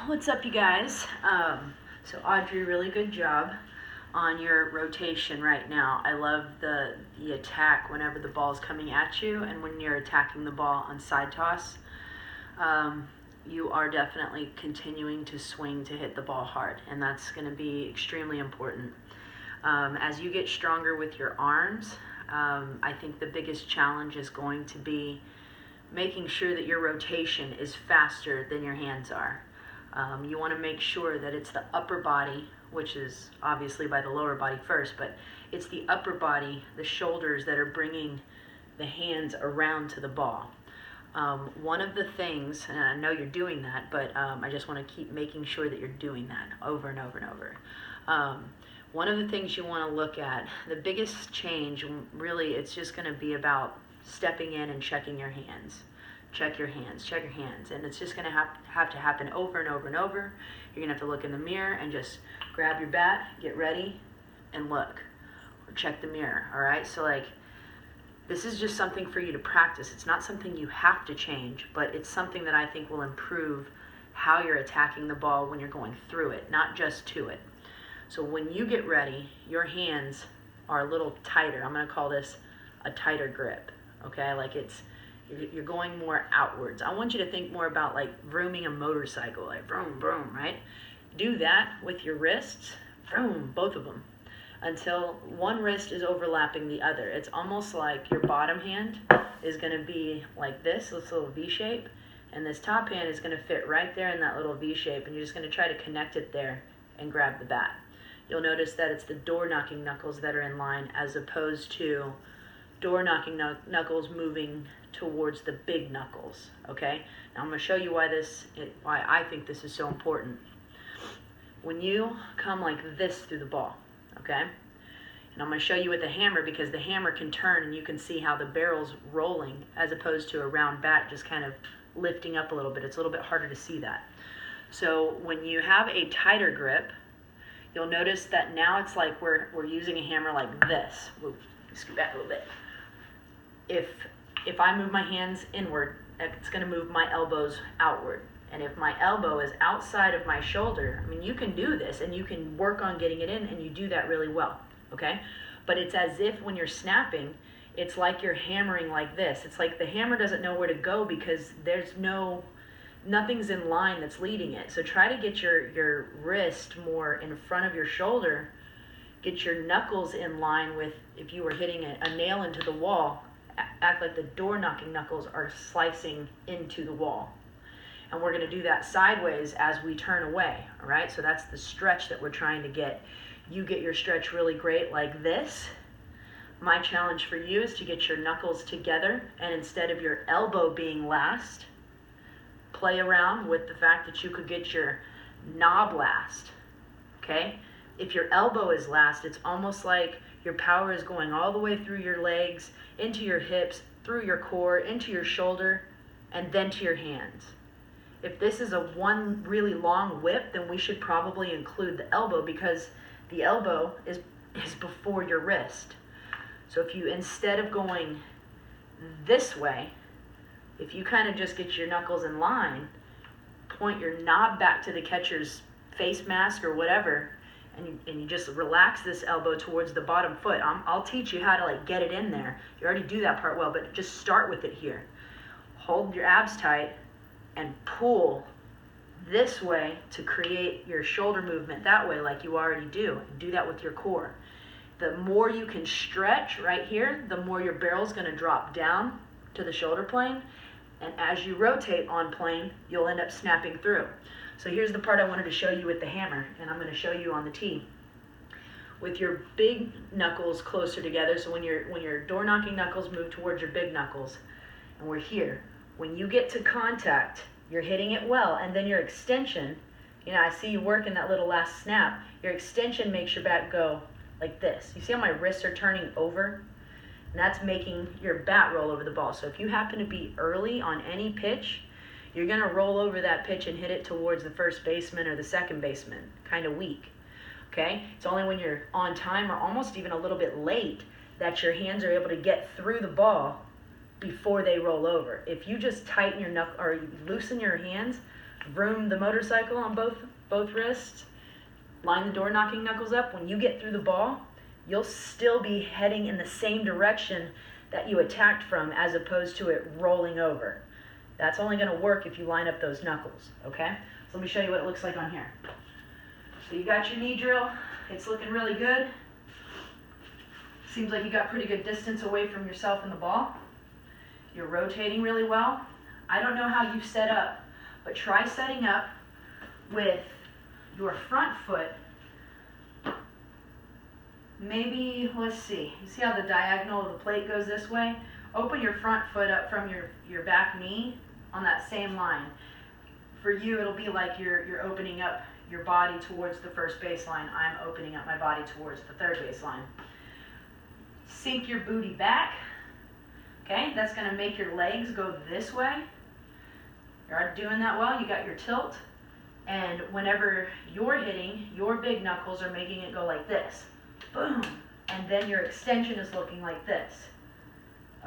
What's up, you guys? So Audrey, really good job on your rotation right now. I love the attack whenever the ball's coming at you and when you're attacking the ball on side toss. You are definitely continuing to swing to hit the ball hard, and that's going to be extremely important. As you get stronger with your arms, I think the biggest challenge is going to be making sure that your rotation is faster than your hands are. You want to make sure that it's the upper body, which is obviously by the lower body first, but it's the upper body, the shoulders, that are bringing the hands around to the ball. One of the things, and I know you're doing that, but I just want to keep making sure that you're doing that over and over and over. One of the things you want to look at, the biggest change, really, it's just going to be about stepping in and checking your hands. Check your hands, check your hands. And it's just going to have to happen over and over and over. You're going to have to look in the mirror and just grab your bat, get ready, and look. Or check the mirror, all right? So, like, this is just something for you to practice. It's not something you have to change, but it's something that I think will improve how you're attacking the ball when you're going through it, not just to it. So when you get ready, your hands are a little tighter. I'm going to call this a tighter grip, okay? Like you're going more outwards. I want you to think more about like vrooming a motorcycle, like vroom, vroom, right? Do that with your wrists, vroom, both of them, until one wrist is overlapping the other. It's almost like your bottom hand is going to be like this little V shape, and this top hand is going to fit right there in that little V shape, and you're just going to try to connect it there and grab the bat. You'll notice that it's the door-knocking knuckles that are in line as opposed to door-knocking knuckles moving towards the big knuckles, okay? Now I'm going to show you why I think this is so important. When you come like this through the ball, okay? And I'm going to show you with the hammer because the hammer can turn and you can see how the barrel's rolling as opposed to a round bat just kind of lifting up a little bit. It's a little bit harder to see that. So when you have a tighter grip, you'll notice that now it's like we're using a hammer like this. We'll scoot back a little bit. If I move my hands inward, it's going to move my elbows outward. And if my elbow is outside of my shoulder, I mean, you can do this and you can work on getting it in, and you do that really well, okay? But it's as if when you're snapping, it's like you're hammering like this. It's like the hammer doesn't know where to go because there's nothing's in line that's leading it. So try to get your wrist more in front of your shoulder. Get your knuckles in line with if you were hitting a nail into the wall. Act like the door-knocking knuckles are slicing into the wall. And we're going to do that sideways as we turn away, all right? So that's the stretch that we're trying to get. You get your stretch really great like this. My challenge for you is to get your knuckles together, and instead of your elbow being last, play around with the fact that you could get your knob last, okay? If your elbow is last, it's almost like your power is going all the way through your legs, into your hips, through your core, into your shoulder, and then to your hands. If this is a one really long whip, then we should probably include the elbow because the elbow is before your wrist. So if you, instead of going this way, if you kind of just get your knuckles in line, point your knob back to the catcher's face mask or whatever, and you just relax this elbow towards the bottom foot. I'll teach you how to like get it in there. You already do that part well, but just start with it here. Hold your abs tight and pull this way to create your shoulder movement that way like you already do. Do that with your core. The more you can stretch right here, the more your barrel's going to drop down to the shoulder plane. And as you rotate on plane, you'll end up snapping through. So here's the part I wanted to show you with the hammer, and I'm going to show you on the tee. With your big knuckles closer together, so when your door-knocking knuckles move towards your big knuckles, and we're here, when you get to contact, you're hitting it well, and then your extension, I see you working that little last snap, your extension makes your bat go like this. You see how my wrists are turning over? And that's making your bat roll over the ball. So if you happen to be early on any pitch, you're going to roll over that pitch and hit it towards the first baseman or the second baseman, kind of weak, okay? It's only when you're on time or almost even a little bit late that your hands are able to get through the ball before they roll over. If you just tighten your knuckle or loosen your hands, vroom the motorcycle on both wrists, line the door knocking knuckles up. When you get through the ball, you'll still be heading in the same direction that you attacked from, as opposed to it rolling over. That's only going to work if you line up those knuckles, okay? So let me show you what it looks like on here. So you got your knee drill. It's looking really good. Seems like you got pretty good distance away from yourself and the ball. You're rotating really well. I don't know how you set up, but try setting up with your front foot. Maybe, let's see. You see how the diagonal of the plate goes this way? Open your front foot up from your back knee on that same line. For you, it'll be like you're opening up your body towards the first baseline. I'm opening up my body towards the third baseline. Sink your booty back. Okay, that's going to make your legs go this way. You're doing that well. You got your tilt. And whenever you're hitting, your big knuckles are making it go like this. Boom. And then your extension is looking like this.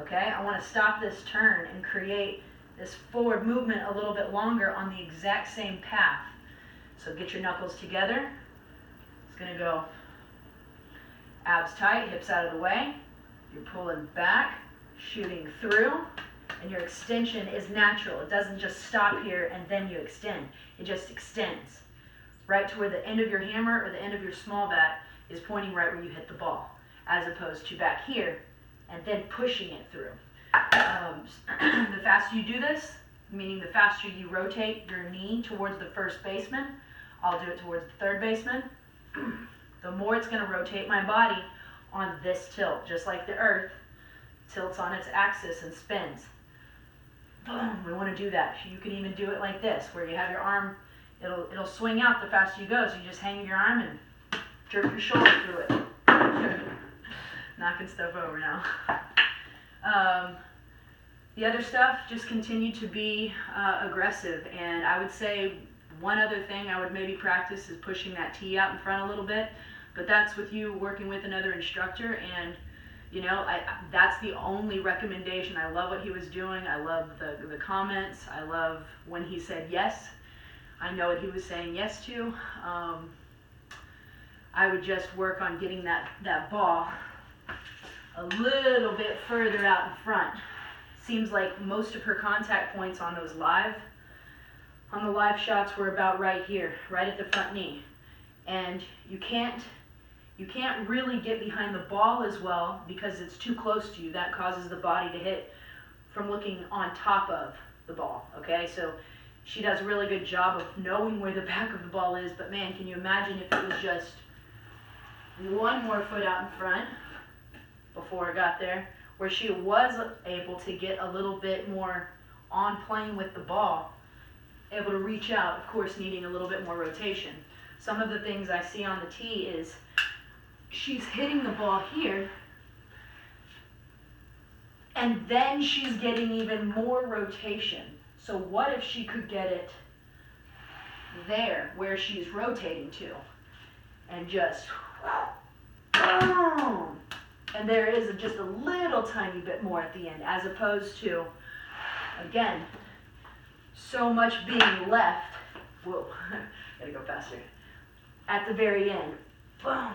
Okay, I want to stop this turn and create this forward movement a little bit longer on the exact same path. So get your knuckles together. It's going to go abs tight, hips out of the way. You're pulling back, shooting through, and your extension is natural. It doesn't just stop here and then you extend. It just extends right to where the end of your hammer or the end of your small bat is pointing right where you hit the ball, as opposed to back here and then pushing it through. The faster you do this, meaning the faster you rotate your knee towards the first baseman, I'll do it towards the third baseman, the more it's going to rotate my body on this tilt, just like the earth tilts on its axis and spins. Boom, we want to do that. You can even do it like this, where you have your arm, it'll swing out the faster you go, so you just hang your arm and jerk your shoulder through it. Knocking stuff over now. The other stuff, just continue to be aggressive. And I would say one other thing I would maybe practice is pushing that tee out in front a little bit. But that's with you working with another instructor. And, you know, that's the only recommendation. I love what he was doing. I love the comments. I love when he said yes. I know what he was saying yes to. I would just work on getting that ball a little bit further out in front. Seems like most of her contact points on the live shots were about right here, right at the front knee. And you can't really get behind the ball as well because it's too close to you. That causes the body to hit from looking on top of the ball, okay? So she does a really good job of knowing where the back of the ball is, but man, can you imagine if it was just one more foot out in front before it got there, where she was able to get a little bit more on playing with the ball, able to reach out, of course needing a little bit more rotation. Some of the things I see on the tee is she's hitting the ball here, and then she's getting even more rotation. So what if she could get it there, where she's rotating to, and just boom, and there is just a little tiny bit more at the end, as opposed to, again, so much being left. Whoa, gotta go faster. At the very end, boom,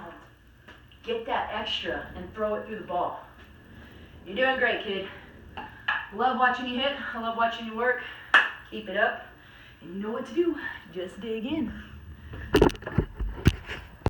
get that extra and throw it through the ball. You're doing great, kid. Love watching you hit. I love watching you work. Keep it up. And you know what to do. Just dig in.